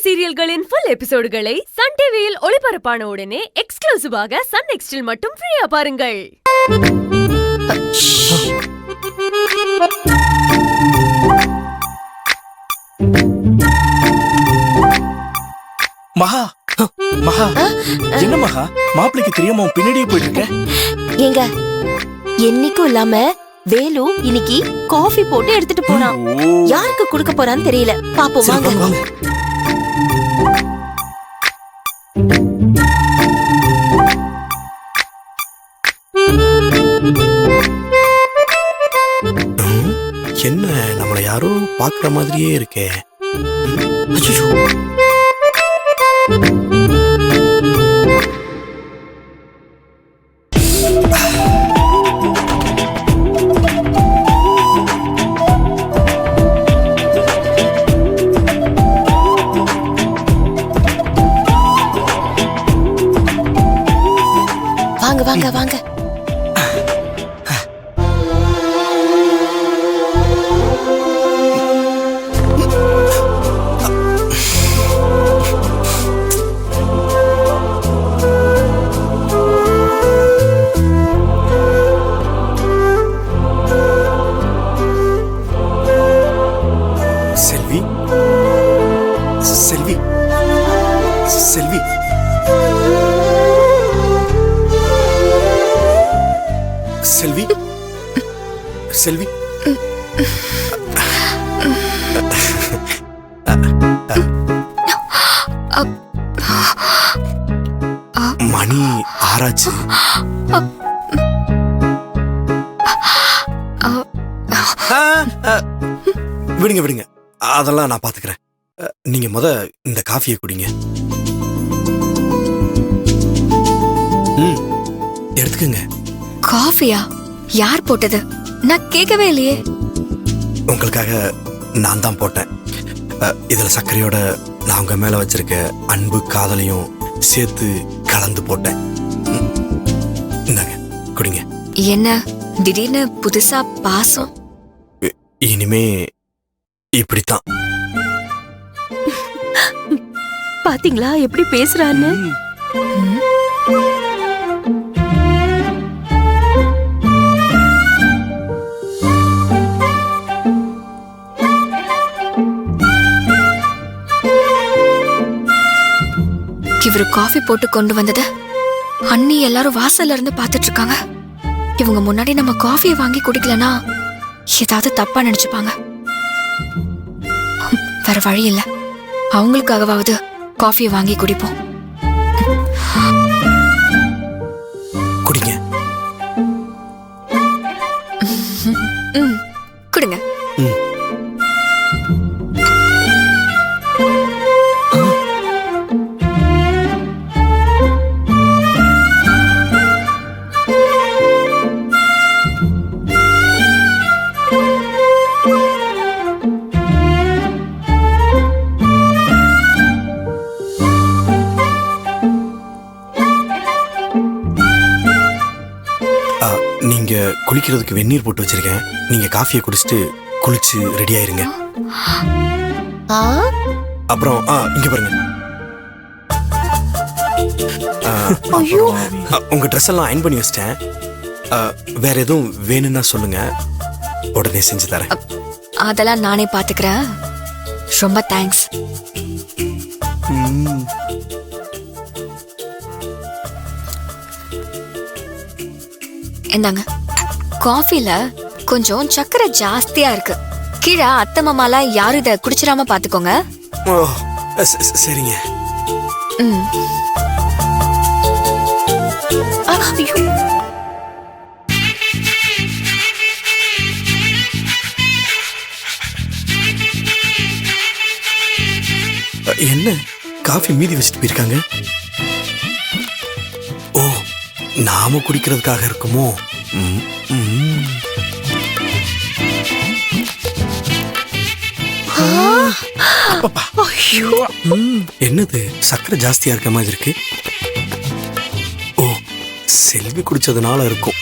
சீரியல்களின் full எபிசோடுகளை Sun டிவியில் ஒளிபரப்பான உடனே எக்ஸ்க்ளூசிவாக சன் நெக்ஸ்டில் மட்டும் ஃப்ரீயா பாருங்கள். மகா மகா என்ன மகா மாப்பிளைக்கு தெரியாம பின்னாடியே போயிட்டு இருக்க? ஏங்க என்னைக்கும் இல்லாம வேலு இன்னைக்கு காஃபி போட்டு எடுத்துட்டு போனான். யாருக்கு குடுக்க போறான்னு தெரியல. பாப்போம் வாங்க. என்ன நம்மள யாரோ பாக்குற மாதிரியே இருக்கே. வாங்க வாங்க வாங்க. செல்வி செல்வி செல்வி செல்வி செல்வி மணி ஆராய்ச்சி. விடுங்க விடுங்க, அதெல்லாம் நான் பாத்துக்கிறேன். நீங்க இந்த காஃபியை குடிங்க. எடுத்துக்கங்க. காஃபியா? யார் போட்டது? நான் கேட்கவே இல்லையே. உங்களுக்காக நான் தான் போட்டேன். இதுல சர்க்கரையோட நான் உங்க மேல வச்சிருக்க அன்பு காதலையும் சேர்த்து கலந்து போட்டேன். இந்தாங்க குடிங்க. என்ன திடீர்னு புதுசா பாசம்? இனிமே இப்படித்தான். பாத்தீங்களா எப்படி பேசுறான்னு? இவரு காஃபி போட்டு கொண்டு வந்தத அண்ணி எல்லாரும் வாசல்ல இருந்து பாத்துட்டு இருக்காங்க. இவங்க முன்னாடி நம்ம காஃபியை வாங்கி குடிக்கலனா ஏதாவது தப்பா நினைச்சுப்பாங்க. வேற வழி இல்ல, அவங்களுக்காகவாவது காஃபியை வாங்கி குடிப்போம். குடிங்க. குடுங்க. நீங்க குளிக்கிறதுக்கு வெந்நீர் போட்டு வச்சிருக்கேன். நீங்க காஃபியை குடிச்சிட்டு குளிச்சு ரெடி ஆயிருங்க. அப்புறம் இங்க பாருங்க. உங்க ட்ரெஸ் எல்லாம் அயன் பண்ணி வச்சிட்டேன். வேற எதுவும் வேணும்னா சொல்லுங்க, உடனே செஞ்சு தரேன். அதெல்லாம் நானே பாத்துக்கிறேன். ரொம்ப தேங்க்ஸ். என்னங்க, காஃபில கொஞ்சம் சக்கரை ஜாஸ்தியா இருக்கு. கீழே அத்தை மாமால யாரும் இத குடிச்சிடாம பாத்துக்கோங்க. சரிங்க. என்ன காஃபி மீதி வச்சுட்டு போயிருக்காங்க? ஓ, நாம குடிக்கிறதுக்காக இருக்குமோ? என்னது சக்கரை ஜாஸ்தியா இருக்க மாதிரி இருக்கு? ஓ, செல்வி குடிச்சதுனால இருக்கும்.